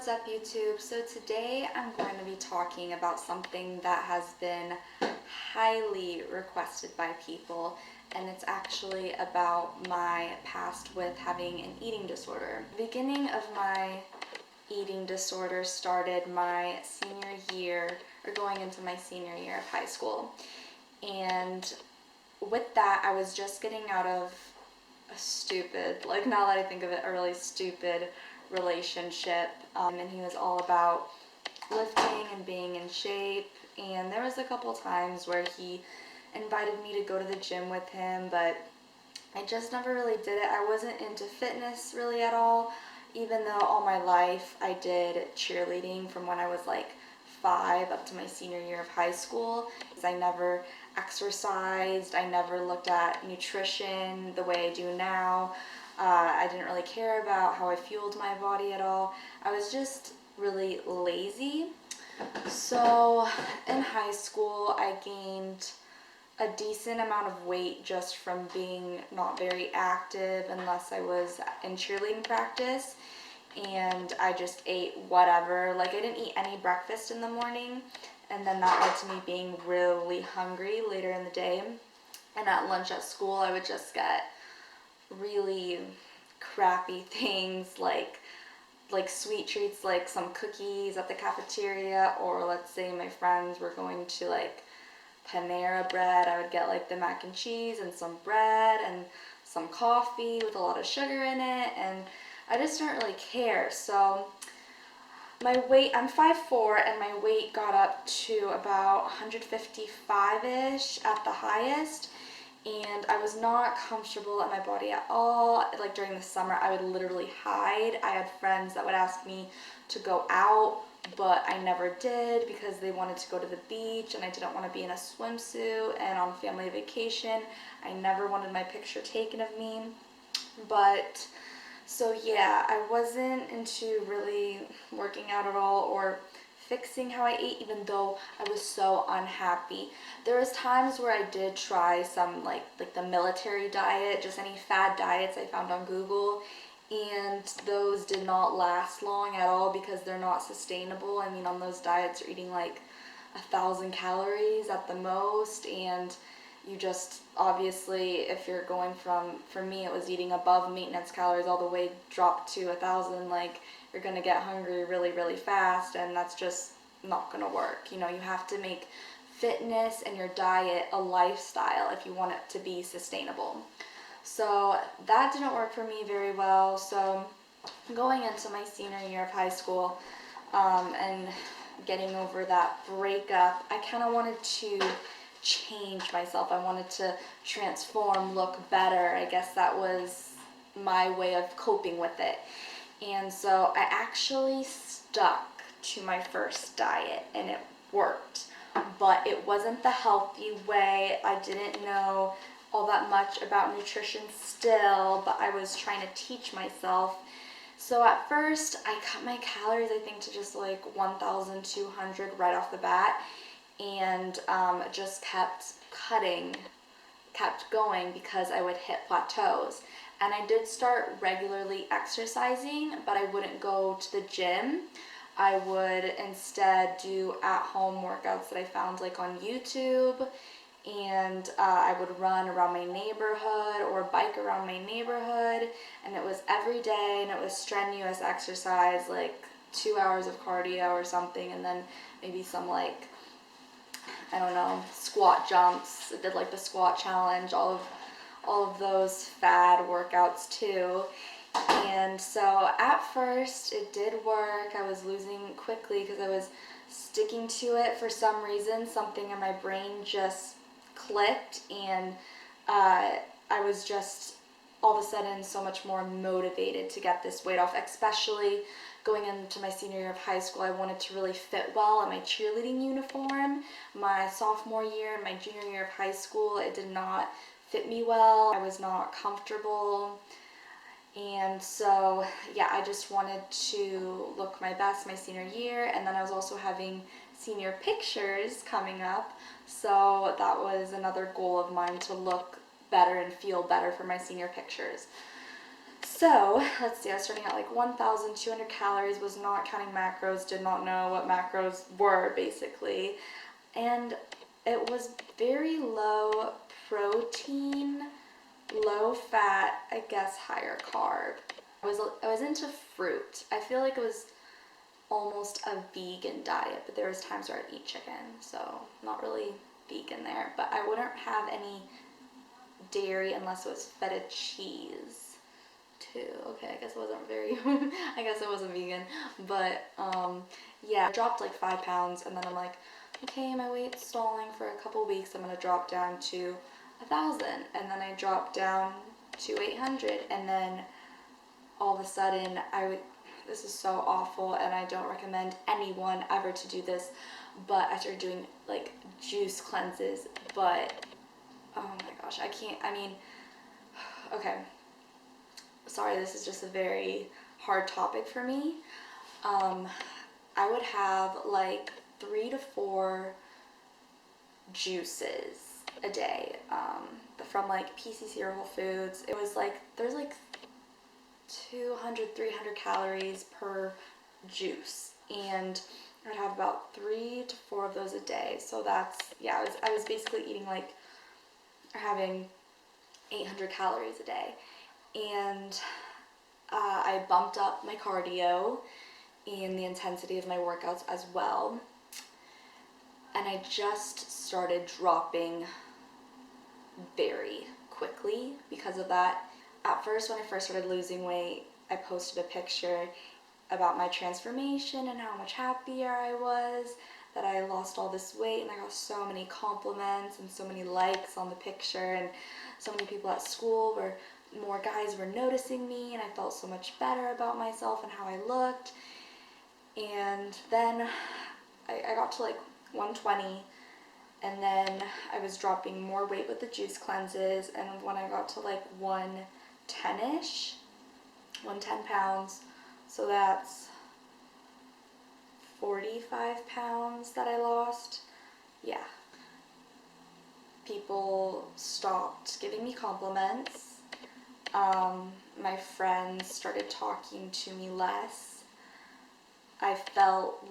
What's up, YouTube? So today I'm going to be talking about something that has been highly requested by people, and it's actually about my past with having an eating disorder. The beginning of my eating disorder started my senior year, or going into my senior year of high school. And with that, I was just getting out of a stupid, like now that I think of it, a really stupid relationship, and he was all about lifting and being in shape, and there was a couple times where he invited me to go to the gym with him, but I just never really did it. I wasn't into fitness really at all, even though all my life I did cheerleading from when I was like 5 up to my senior year of high school. I never exercised, I never looked at nutrition the way I do now. I didn't really care about how I fueled my body at all. I was just really lazy. So in high school, I gained a decent amount of weight just from being not very active unless I was in cheerleading practice, and I just ate whatever. Like, I didn't eat any breakfast in the morning, and then that led to me being really hungry later in the day. And at lunch at school, I would just get really crappy things like sweet treats, like some cookies at the cafeteria, or let's say my friends were going to like Panera Bread, I would get like the mac and cheese and some bread and some coffee with a lot of sugar in it, and I just didn't really care. So my weight, I'm 5'4", and my weight got up to about 155-ish at the highest, and I was not comfortable in my body at all. Like during the summer, I would literally hide. I had friends that would ask me to go out, but I never did because they wanted to go to the beach and I didn't want to be in a swimsuit, and on family vacation, I never wanted my picture taken of me. But so yeah, I wasn't into really working out at all or fixing how I ate, even though I was so unhappy. There was times where I did try some like the military diet, just any fad diets I found on Google, and those did not last long at all because they're not sustainable. I mean, on those diets you're eating like 1,000 calories at the most, and you just, obviously, if you're going from, for me it was eating above maintenance calories all the way dropped to 1,000, like you're gonna get hungry really fast, and that's just not gonna work. You know, you have to make fitness and your diet a lifestyle if you want it to be sustainable. So that didn't work for me very well. So going into my senior year of high school, and getting over that breakup, I kind of wanted to change myself. I wanted to transform, look better. I guess that was my way of coping with it. And so I actually stuck to my first diet, and it worked. But it wasn't the healthy way. I didn't know all that much about nutrition still, but I was trying to teach myself. So at first, I cut my calories, I think, to just like 1,200 right off the bat, and just kept going because I would hit plateaus. And I did start regularly exercising, but I wouldn't go to the gym. I would instead do at-home workouts that I found like on YouTube, and I would run around my neighborhood or bike around my neighborhood, and it was every day, and it was strenuous exercise, like 2 hours of cardio or something, and then maybe some like, I don't know, squat jumps. I did like the squat challenge, all of those fad workouts too. And so at first it did work. I was losing quickly because I was sticking to it for some reason. Something in my brain just clicked, and I was just all of a sudden so much more motivated to get this weight off, especially going into my senior year of high school. I wanted to really fit well in my cheerleading uniform. My sophomore year and my junior year of high school, it did not fit me well. I was not comfortable. And so, yeah, I just wanted to look my best my senior year, and then I was also having senior pictures coming up, so that was another goal of mine, to look better and feel better for my senior pictures. So let's see, I was starting at like 1,200 calories, was not counting macros, did not know what macros were basically. And it was very low protein, low fat, I guess higher carb. I was into fruit. I feel like it was almost a vegan diet, but there was times where I'd eat chicken, so not really vegan there. But I wouldn't have any dairy unless it was feta cheese too. Okay, I guess it wasn't very I guess it wasn't vegan. But yeah, I dropped like 5 pounds, and then I'm like, okay, my weight's stalling for a couple weeks, I'm gonna drop down to 1,000, and then I dropped down to 800, and then all of a sudden this is so awful, and I don't recommend anyone ever to do this, but I started doing like juice cleanses. But oh my gosh, okay, sorry, this is just a very hard topic for me. I would have like 3 to 4 juices a day, from like PCC or Whole Foods. It was like, there's like 200, 300 calories per juice, and I'd have about 3 to 4 of those a day. So that's, yeah, I was basically eating like, or having 800 calories a day. And I bumped up my cardio and the intensity of my workouts as well. And I just started dropping very quickly because of that. At first, when I first started losing weight, I posted a picture about my transformation and how much happier I was, that I lost all this weight, and I got so many compliments and so many likes on the picture, and so many people at school more guys were noticing me, and I felt so much better about myself and how I looked. And then I got to like 120, and then I was dropping more weight with the juice cleanses, and when I got to like 110-ish, 110 pounds, so that's 45 pounds that I lost. Yeah. People stopped giving me compliments. My friends started talking to me less. I felt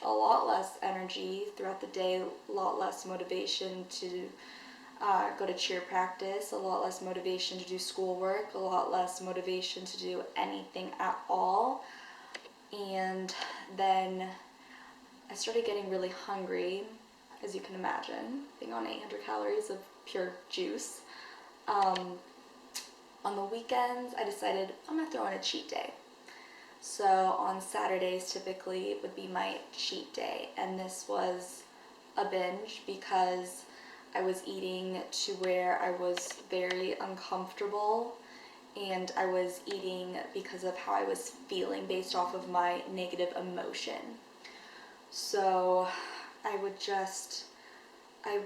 a lot less energy throughout the day, a lot less motivation to go to cheer practice, a lot less motivation to do schoolwork, a lot less motivation to do anything at all. And then I started getting really hungry, as you can imagine, being on 800 calories of pure juice. On the weekends, I decided I'm gonna throw in a cheat day. So on Saturdays, typically, would be my cheat day, and this was a binge because I was eating to where I was very uncomfortable, and I was eating because of how I was feeling based off of my negative emotion. So I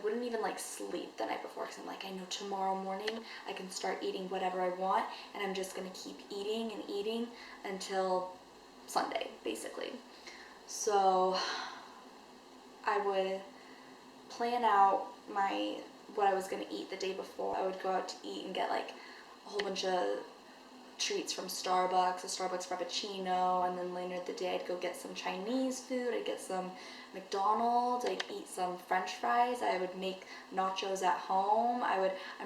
wouldn't even like sleep the night before, because I'm like, I know tomorrow morning I can start eating whatever I want, and I'm just gonna keep eating and eating until Sunday, basically. So I would plan out what I was gonna eat the day before. I would go out to eat and get like a whole bunch of treats from Starbucks, a Starbucks Frappuccino, and then later in the day I'd go get some Chinese food, I'd get some McDonald's, I'd eat some French fries, I would make nachos at home,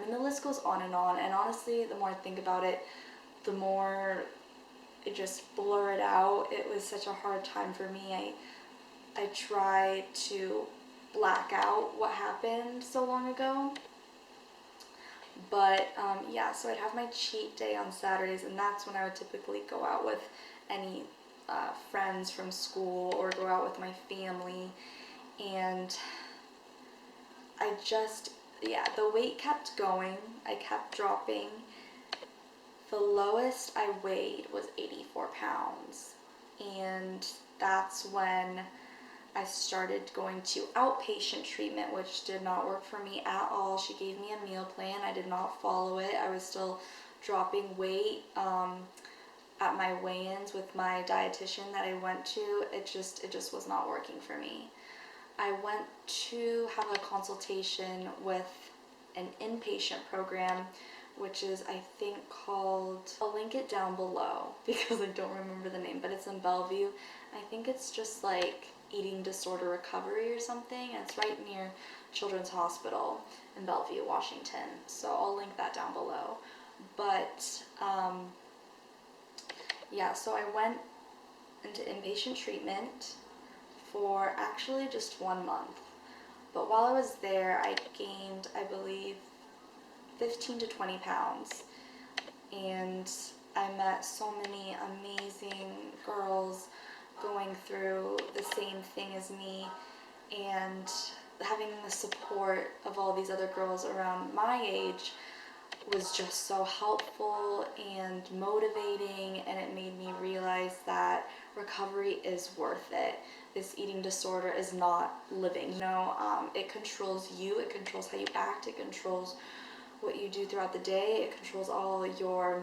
the list goes on, and honestly, the more I think about it, the more it just blurred out. It was such a hard time for me. I try to black out what happened so long ago. But yeah, so I'd have my cheat day on Saturdays, and that's when I would typically go out with any friends from school or go out with my family. And the weight kept going. I kept dropping. The lowest I weighed was 84 pounds. And that's when I started going to outpatient treatment, which did not work for me at all. She gave me a meal plan. I did not follow it. I was still dropping weight at my weigh-ins with my dietitian that I went to. It just was not working for me. I went to have a consultation with an inpatient program which is, I think, called, I'll link it down below because I don't remember the name, but it's in Bellevue. I think it's just like eating disorder recovery or something, and it's right near Children's Hospital in Bellevue, Washington. So I'll link that down below. But yeah, so I went into inpatient treatment for actually just 1 month. But while I was there, I gained, I believe, 15 to 20 pounds. And I met so many amazing girls going through the same thing as me, and having the support of all these other girls around my age was just so helpful and motivating, and it made me realize that recovery is worth it. This eating disorder is not living. It controls you, it controls how you act, it controls what you do throughout the day, it controls all your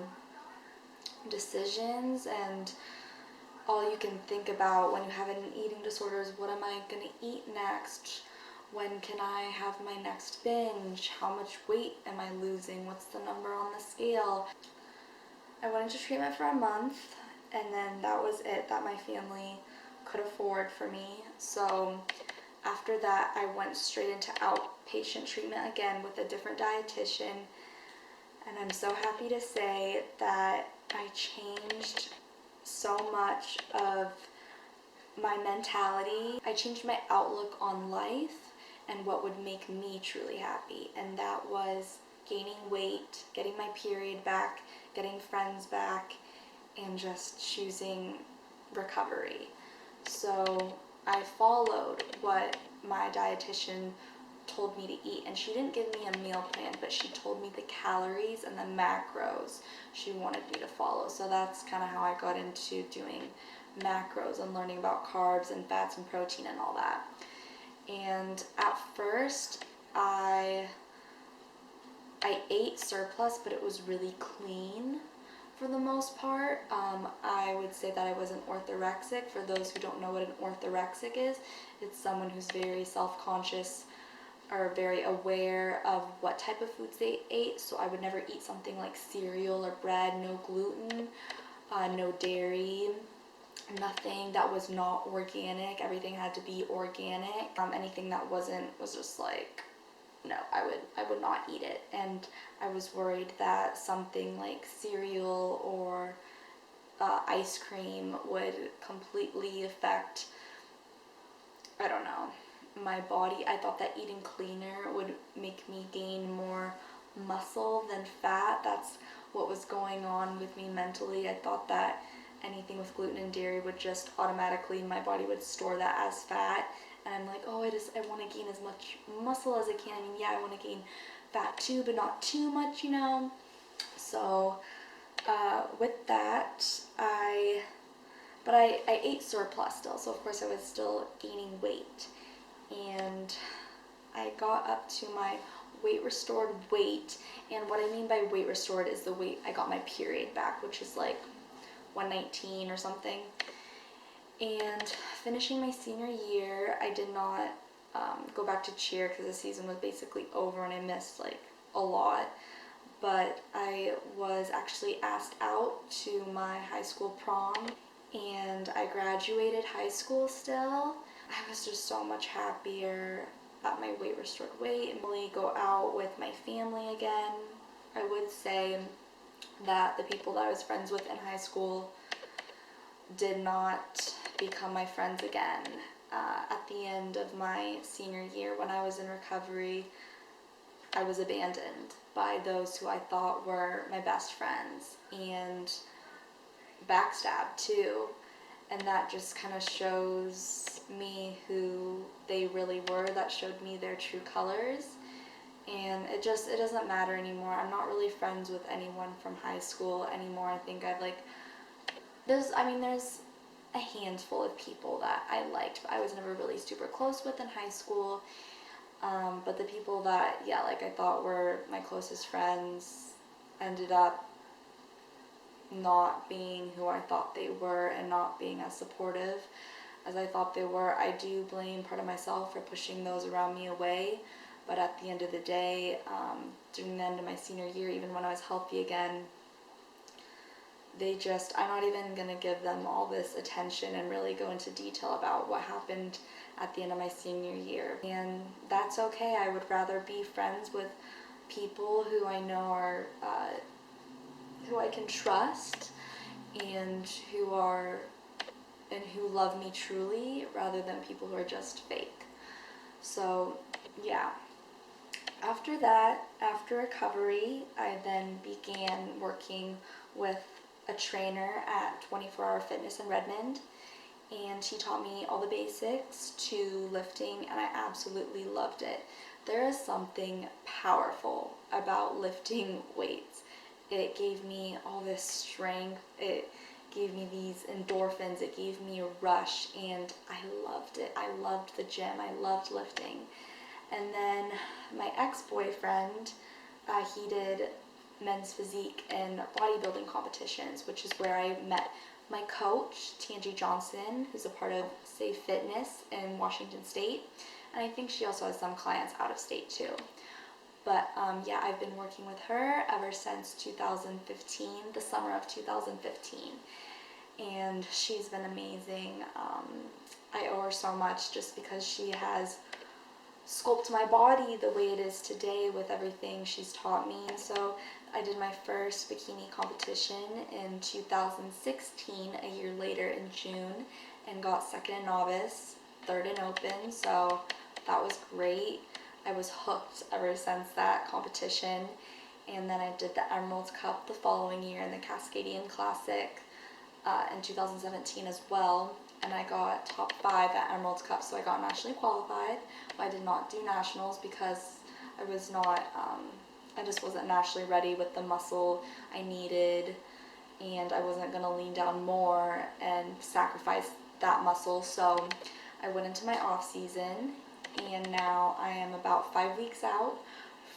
decisions, and all you can think about when you have an eating disorder is, what am I going to eat next? When can I have my next binge? How much weight am I losing? What's the number on the scale? I went into treatment for a month, and then that was it that my family could afford for me. So after that, I went straight into outpatient treatment again with a different dietitian, and I'm so happy to say that I changed so much of my mentality. I changed my outlook on life and what would make me truly happy, and that was gaining weight, getting my period back, getting friends back, and just choosing recovery. So I followed what my dietitian told me to eat, and she didn't give me a meal plan, but she told me the calories and the macros she wanted me to follow. So that's kind of how I got into doing macros and learning about carbs and fats and protein and all that. And at first I ate surplus, but it was really clean for the most part. I would say that I wasn't orthorexic. For those who don't know what an orthorexic is, it's someone who's very self-conscious or very aware of what type of foods they ate. So I would never eat something like cereal or bread, no gluten, no dairy, nothing that was not organic. Everything had to be organic. Anything that wasn't was just like, no, I would not eat it. And I was worried that something like cereal or ice cream would completely affect, I don't know, my body. I thought that eating cleaner would make me gain more muscle than fat. That's what was going on with me mentally. I thought that anything with gluten and dairy would just automatically, my body would store that as fat. And I'm like, oh, I want to gain as much muscle as I can. I mean, yeah, I want to gain fat too, but not too much, So with that, I ate surplus still. So of course I was still gaining weight. And I got up to my weight restored weight. And what I mean by weight restored is the weight I got my period back, which is like 119 or something. And finishing my senior year, I did not go back to cheer because the season was basically over and I missed like a lot. But I was actually asked out to my high school prom, and I graduated high school still. I was just so much happier at my weight restored weight and really go out with my family again. I would say that the people that I was friends with in high school did not become my friends again. At the end of my senior year, when I was in recovery, I was abandoned by those who I thought were my best friends, and backstabbed too. And that just kind of shows me who they really were. That showed me their true colors. And it doesn't matter anymore. I'm not really friends with anyone from high school anymore. I think there's a handful of people that I liked, but I was never really super close with in high school. But the people that, I thought were my closest friends ended up not being who I thought they were and not being as supportive as I thought they were. I do blame part of myself for pushing those around me away, But at the end of the day, during the end of my senior year, even when I was healthy again, I'm not even going to give them all this attention and really go into detail about what happened at the end of my senior year. And that's okay. I would rather be friends with people who I know are, who I can trust and who love me truly, rather than people who are just fake. So yeah. After that, after recovery, I then began working with a trainer at 24 Hour Fitness in Redmond, and he taught me all the basics to lifting, and I absolutely loved it. There is something powerful about lifting weights. It gave me all this strength, it gave me these endorphins, it gave me a rush, and I loved it. I loved the gym, I loved lifting. And then my ex-boyfriend, he did men's physique and bodybuilding competitions, which is where I met my coach, Tangie Johnson, who's a part of Safe Fitness in Washington State. And I think she also has some clients out of state too. But yeah, I've been working with her ever since 2015, the summer of 2015. And she's been amazing. I owe her so much just because she has sculpt my body the way it is today with everything she's taught me. So I did my first bikini competition in 2016, a year later in June, and got second in novice, third in open, so that was great. I was hooked ever since that competition. And then I did the Emerald Cup the following year and the Cascadian Classic in 2017 as well, and I got top 5 at Emerald Cup, so I got nationally qualified. I did not do nationals because I was not, I just wasn't nationally ready with the muscle I needed, and I wasn't going to lean down more and sacrifice that muscle. So I went into my off season, and now I am about 5 weeks out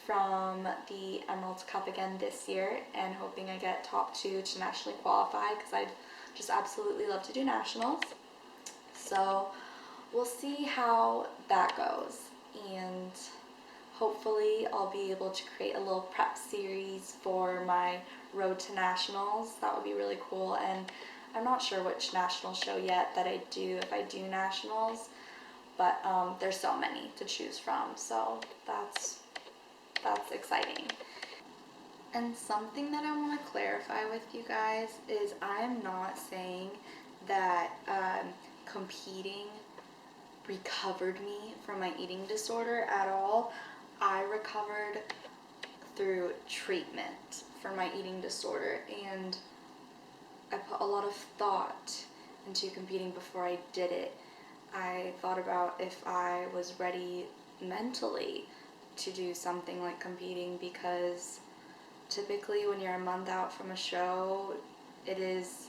from the Emerald Cup again this year, and hoping I get top 2 to nationally qualify, because I'd just absolutely love to do nationals. So we'll see how that goes, and hopefully I'll be able to create a little prep series for my road to nationals. That would be really cool. And I'm not sure which national show yet that I do, if I do nationals, but there's so many to choose from, so that's exciting. And something that I want to clarify with you guys is I am not saying that competing recovered me from my eating disorder at all. I recovered through treatment for my eating disorder, and I put a lot of thought into competing before I did it. I thought about if I was ready mentally to do something like competing, because typically when you're a month out from a show, it is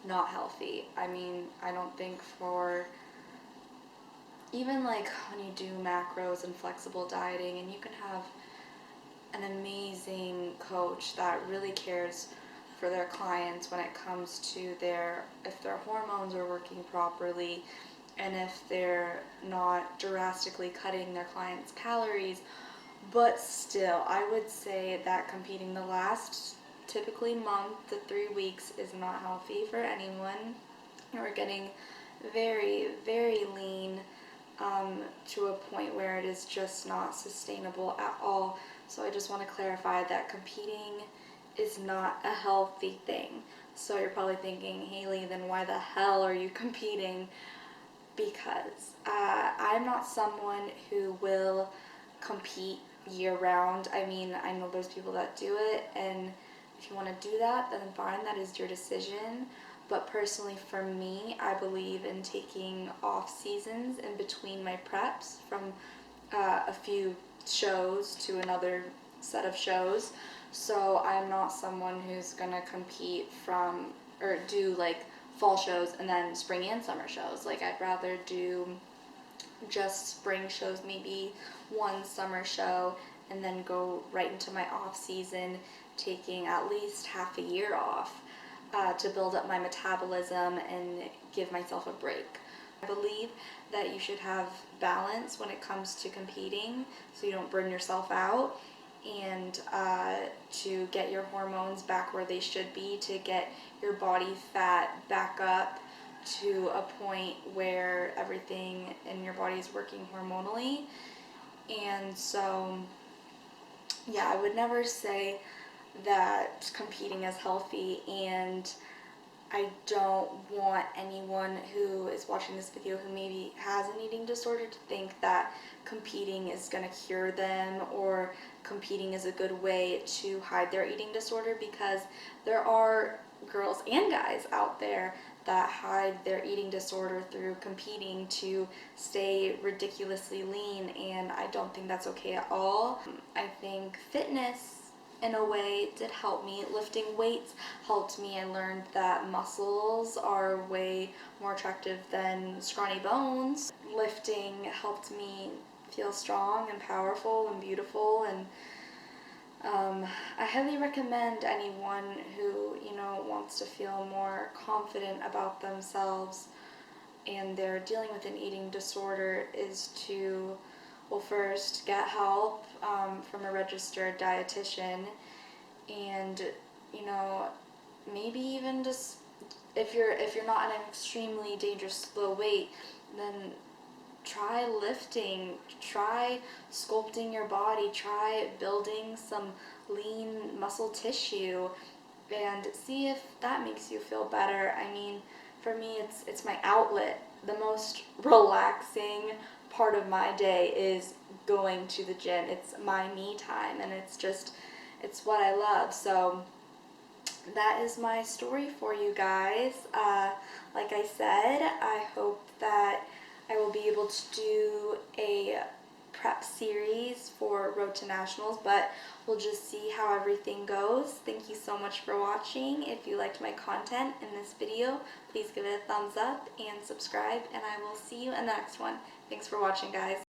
not healthy. I mean, I don't think for even like when you do macros and flexible dieting, and you can have an amazing coach that really cares for their clients when it comes to if their hormones are working properly, and if they're not drastically cutting their clients' calories. But still, I would say that competing the last typically month to 3 weeks is not healthy for anyone. We're getting very, very lean to a point where it is just not sustainable at all. So I just want to clarify that competing is not a healthy thing. So you're probably thinking, Haley, then why the hell are you competing? Because I'm not someone who will compete year-round. I mean, I know there's people that do it, and if you want to do that, then fine, that is your decision. But personally for me, I believe in taking off seasons in between my preps from a few shows to another set of shows. So I'm not someone who's gonna compete from or do like fall shows and then spring and summer shows. Like, I'd rather do just spring shows, maybe one summer show, and then go right into my off season, taking at least half a year off to build up my metabolism and give myself a break. I believe that you should have balance when it comes to competing so you don't burn yourself out, and to get your hormones back where they should be, to get your body fat back up to a point where everything in your body is working hormonally. And so, yeah, I would never say that competing is healthy, and I don't want anyone who is watching this video who maybe has an eating disorder to think that competing is going to cure them, or competing is a good way to hide their eating disorder, because there are girls and guys out there that hide their eating disorder through competing to stay ridiculously lean, and I don't think that's okay at all. I think fitness in a way did help me. Lifting weights helped me. I learned that muscles are way more attractive than scrawny bones. Lifting helped me feel strong and powerful and beautiful, and I highly recommend anyone who, wants to feel more confident about themselves and they're dealing with an eating disorder is to, well, first get help from a registered dietitian, and maybe even just if you're not at an extremely dangerous low weight, then try lifting, try sculpting your body, try building some lean muscle tissue, and see if that makes you feel better. I mean, for me, it's my outlet. The most relaxing part of my day is going to the gym. It's my me time, and it's what I love. So that is my story for you guys. Like I said, I hope that I will be able to do a prep series for Road to Nationals, but we'll just see how everything goes. Thank you so much for watching. If you liked my content in this video, please give it a thumbs up and subscribe, and I will see you in the next one. Thanks for watching, guys.